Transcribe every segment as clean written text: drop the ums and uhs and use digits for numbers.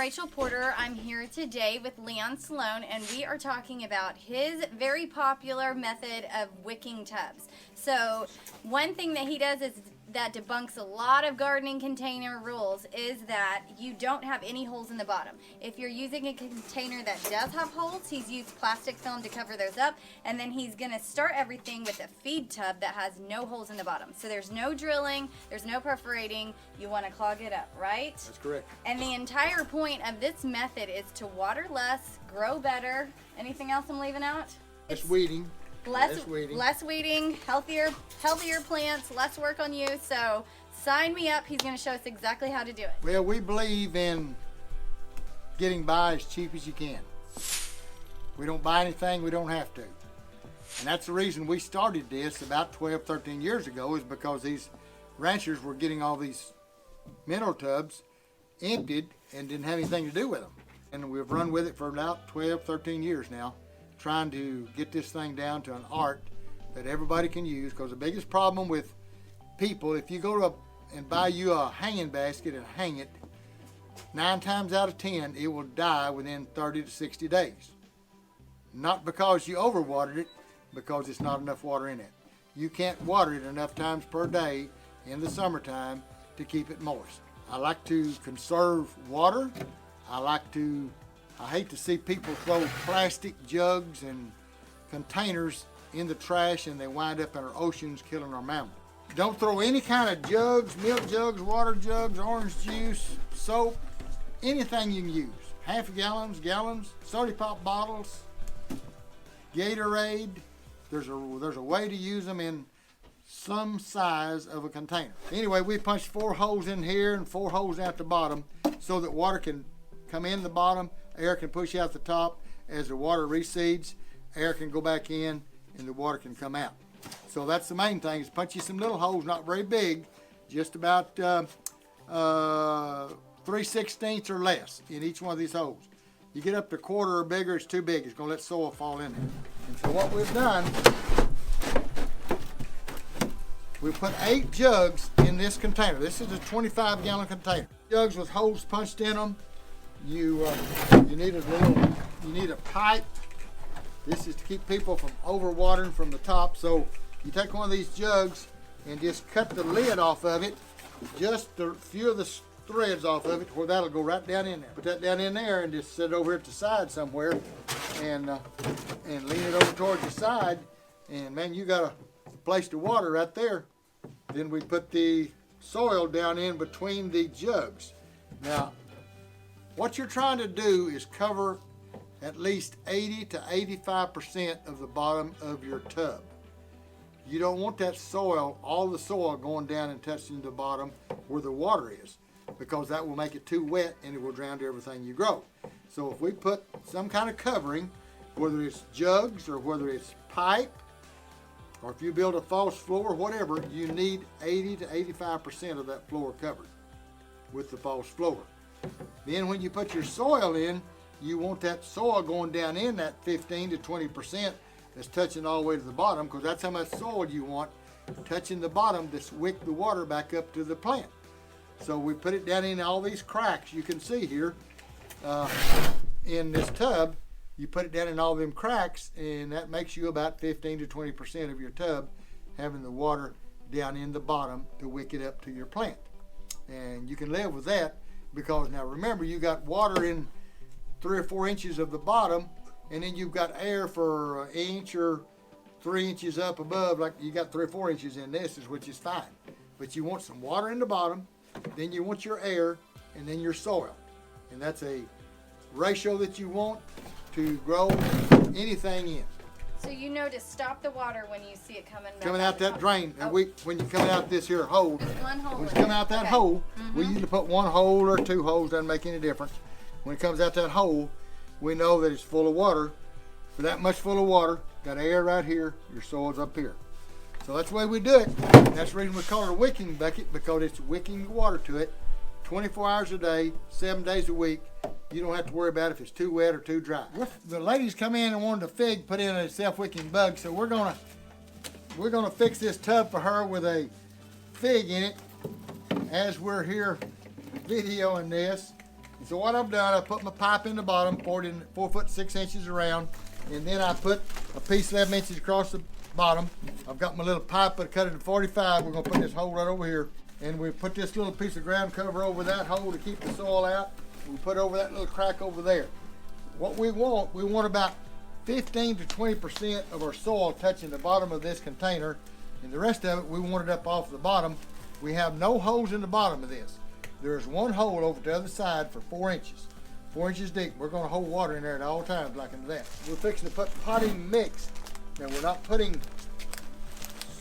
Rachel Porter. I'm here today with Leon Sloan, and we are talking about his very popular method of wicking tubs. So one thing that he does is that debunks a lot of gardening container rules is that you don't have any holes in the bottom. If you're using a container that does have holes, he's used plastic film to cover those up, and then he's going to start everything with a feed tub that has no holes in the bottom. So there's no drilling, there's no perforating, you want to clog it up, right? That's correct. And the entire point of this method is to water less, grow better. Anything else I'm leaving out? Less weeding. Less weeding, healthier plants, less work on you. So sign me up. He's going to show us exactly how to do it. Well, we believe in getting by as cheap as you can. We don't buy anything we don't have to. And that's the reason we started this about 12, 13 years ago, is because these ranchers were getting all these mineral tubs emptied and didn't have anything to do with them. And we've run with it for about 12, 13 years now, trying to get this thing down to an art that everybody can use. Because the biggest problem with people, if you go to and buy you a hanging basket and hang it, 9 times out of 10 it will die within 30 to 60 days. Not because you overwatered it, because it's not enough water in it. You can't water it enough times per day in the summertime to keep it moist. I like to conserve water. I hate to see people throw plastic jugs and containers in the trash and they wind up in our oceans killing our mammals. Don't throw any kind of jugs, milk jugs, water jugs, orange juice, soap, anything you can use. Half gallons, soda pop bottles, Gatorade. There's a way to use them in some size of a container. Anyway, we punched 4 holes in here and 4 holes out the bottom so that water can come in the bottom, air can push out the top. As the water recedes, air can go back in and the water can come out. So that's the main thing, is punch you some little holes, not very big, just about 3/16 or less in each one of these holes. You get up to 1/4 or bigger, it's too big. It's going to let soil fall in there. And so what we've done, we put 8 jugs in this container. This is a 25-gallon container. Jugs with holes punched in them. You need a pipe. This is to keep people from overwatering from the top. So you take one of these jugs and just cut the lid off of it, just a few of the threads off of it, where that'll go right down in there. Put that down in there and just set it over at the side somewhere, and lean it over towards the side, and man, you got a place to water right there. Then we put the soil down in between the jugs. Now, what you're trying to do is cover at least 80 to 85% of the bottom of your tub. You don't want that soil, all the soil going down and touching the bottom where the water is, because that will make it too wet and it will drown everything you grow. So if we put some kind of covering, whether it's jugs or whether it's pipe, or if you build a false floor, whatever, you need 80 to 85% of that floor covered with the false floor. Then when you put your soil in, you want that soil going down in that 15 to 20% that's touching all the way to the bottom, because that's how much soil you want touching the bottom to wick the water back up to the plant. So we put it down in all these cracks you can see here in this tub. You put it down in all them cracks, and that makes you about 15 to 20% of your tub having the water down in the bottom to wick it up to your plant. And you can live with that, because now remember, you got water in 3 or 4 inches of the bottom, and then you've got air for 1 inch or 3 inches up above. Like you got 3 or 4 inches in this, which is fine. But you want some water in the bottom, then you want your air, and then your soil. And that's a ratio that you want to grow anything in. So you know to stop the water when you see it coming out that drain. And when you're coming out this here hole, one hole. when it's coming out that hole, we usually put 1 hole or 2 holes, doesn't make any difference. When it comes out that hole, we know that it's full of water. For that much full of water, got air right here, your soil's up here. So that's the way we do it. That's the reason we call it a wicking bucket, because it's wicking water to it 24 hours a day, 7 days a week. You don't have to worry about if it's too wet or too dry. The ladies come in and wanted a fig put in a self-wicking bug, so we're gonna fix this tub for her with a fig in it as we're here videoing this. And so what I've done, I put my pipe in the bottom, 4 foot 6 inches around, and then I put a piece 11 inches across the bottom. I've got my little pipe, but I cut it to 45. We're gonna put this hole right over here, and we put this little piece of ground cover over that hole to keep the soil out. We put over that little crack over there. What we want about 15 to 20% of our soil touching the bottom of this container, and the rest of it we want it up off the bottom. We have no holes in the bottom of this. There's one hole over the other side for 4 inches. 4 inches deep. We're going to hold water in there at all times like in that. We're fixing to put potting mix. Now we're not putting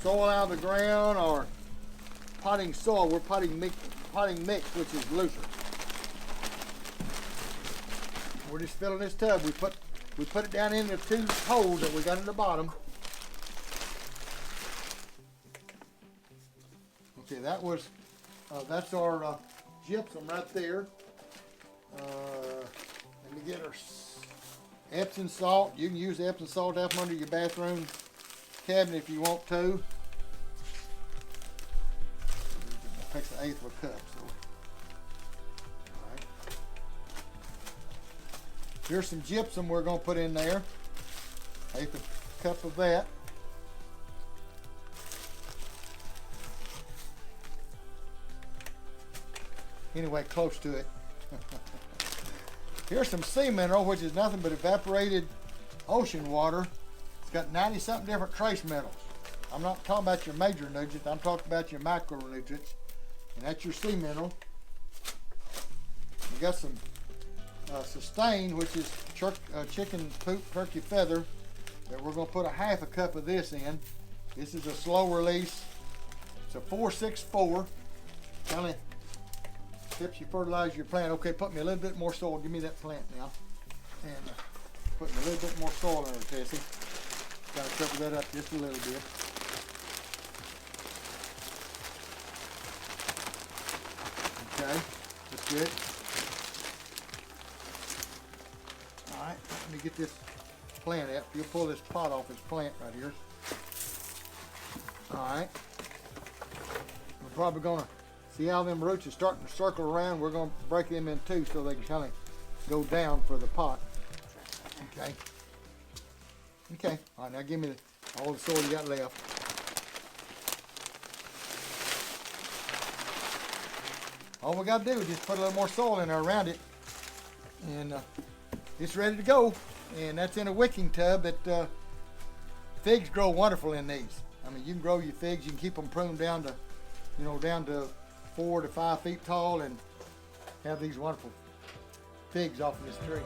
soil out of the ground or potting soil. We're potting mix, which is looser. We're just filling this tub. We put it down in the 2 holes that we got in the bottom. Okay, that's our gypsum right there. Let me get our Epsom salt. You can use the Epsom salt out from under your bathroom cabinet if you want to. It takes 1/8 of a cup. So, all right. Here's some gypsum we're going to put in there. 1/8 of a cup of that. Anyway, close to it. Here's some sea mineral, which is nothing but evaporated ocean water. It's got 90-something different trace metals. I'm not talking about your major nutrients, I'm talking about your micronutrients. And that's your sea mineral. You got some sustain, which is chicken poop turkey feather, that we're going to put 1/2 a cup of this in. This is a slow release. It's a 464. Kind of tips you fertilize your plant. Okay, put me a little bit more soil. Give me that plant now. And put me a little bit more soil in there, Tessie. Got to cover that up just a little bit. Okay, that's good. All right, let me get this plant out. You'll pull this pot off this plant right here. All right. We're probably gonna see how them roots are starting to circle around. We're gonna break them in 2 so they can kind of go down for the pot. Okay. Okay. All right. Now give me all the soil you got left. All we got to do is just put a little more soil in there around it, and it's ready to go. And that's in a wicking tub. That figs grow wonderful in these. I mean, you can grow your figs. You can keep them pruned down to, down to 4 to 5 feet tall, and have these wonderful figs off of this tree.